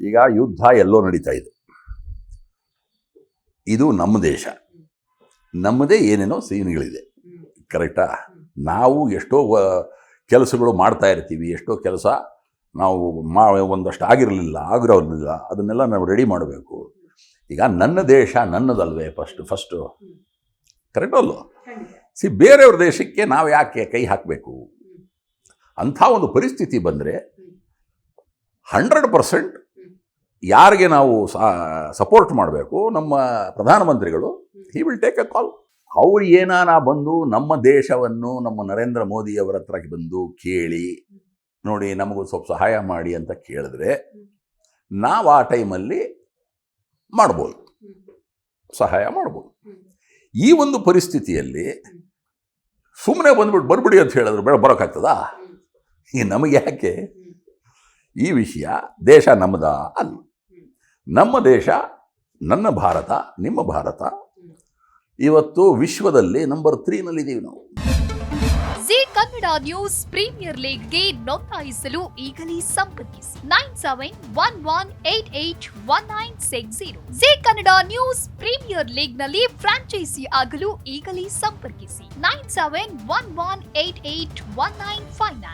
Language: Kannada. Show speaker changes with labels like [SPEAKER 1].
[SPEAKER 1] ಈಗ ಯುದ್ಧ ಎಲ್ಲೋ ನಡೀತಾ ಇದೆ. ಇದು ನಮ್ಮ ದೇಶ, ನಮ್ಮದೇ ಏನೇನೋ ಸೀನ್ಗಳಿದೆ, ಕರೆಕ್ಟಾ? ನಾವು ಎಷ್ಟೋ ಕೆಲಸಗಳು ಮಾಡ್ತಾ ಇರ್ತೀವಿ, ಎಷ್ಟೋ ಕೆಲಸ ನಾವು ಒಂದಷ್ಟು ಆಗಿರೋದಿಲ್ಲ, ಅದನ್ನೆಲ್ಲ ನಾವು ರೆಡಿ ಮಾಡಬೇಕು. ಈಗ ನನ್ನ ದೇಶ ನನ್ನದಲ್ವೇ ಫಸ್ಟು ಕರೆಕ್ಟ್ ಅಲ್ವೋ? ಬೇರೆಯವ್ರ ದೇಶಕ್ಕೆ ನಾವು ಯಾಕೆ ಕೈ ಹಾಕಬೇಕು? ಅಂಥ ಒಂದು ಪರಿಸ್ಥಿತಿ ಬಂದರೆ 100% ಯಾರಿಗೆ ನಾವು ಸಪೋರ್ಟ್ ಮಾಡಬೇಕು, ನಮ್ಮ ಪ್ರಧಾನಮಂತ್ರಿಗಳು, ಹಿ ವಿಲ್ ಟೇಕ್ ಎ ಕಾಲ್. ಅವ್ರು ಏನಾನ ಬಂದು ನಮ್ಮ ದೇಶವನ್ನು ನಮ್ಮ ನರೇಂದ್ರ ಮೋದಿಯವರ ಹತ್ರ ಬಂದು ಕೇಳಿ, ನೋಡಿ ನಮಗೂ ಸ್ವಲ್ಪ ಸಹಾಯ ಮಾಡಿ ಅಂತ ಕೇಳಿದ್ರೆ ನಾವು ಆ ಟೈಮಲ್ಲಿ ಮಾಡ್ಬೋದು, ಸಹಾಯ ಮಾಡ್ಬೋದು. ಈ ಒಂದು ಪರಿಸ್ಥಿತಿಯಲ್ಲಿ ಸುಮ್ಮನೆ ಬರ್ಬಿಡಿ ಅಂತ ಹೇಳಿದ್ರೆ ಬರೋಕ್ಕಾಗ್ತದಾ? ಈ ನಮಗೆ ಯಾಕೆ ಈ ವಿಷಯ? ದೇಶ ನಮ್ಮದ ಅಲ್ಲ, ನಮ್ಮ ದೇಶ, ನನ್ನ ಭಾರತ, ನಿಮ್ಮ ಭಾರತ. ಇವತ್ತು ವಿಶ್ವದಲ್ಲಿ ನಂಬರ್ 3ನಲ್ಲಿದ್ದೀವಿ ನಾವು.
[SPEAKER 2] ಜಿ ಕನ್ನಡ ನ್ಯೂಸ್ ಪ್ರೀಮಿಯರ್ ಲೀಗ್ಗೆ ನೋಂದಾಯಿಸಲು ಈಗಲೇ ಸಂಪರ್ಕಿಸಿ 9711881960. ಜಿ ಕನ್ನಡ ನ್ಯೂಸ್ ಪ್ರೀಮಿಯರ್ ಲೀಗ್ನಲ್ಲಿ ಫ್ರಾಂಚೈಸಿ ಆಗಲು ಈಗಲೇ ಸಂಪರ್ಕಿಸಿ 9711881959.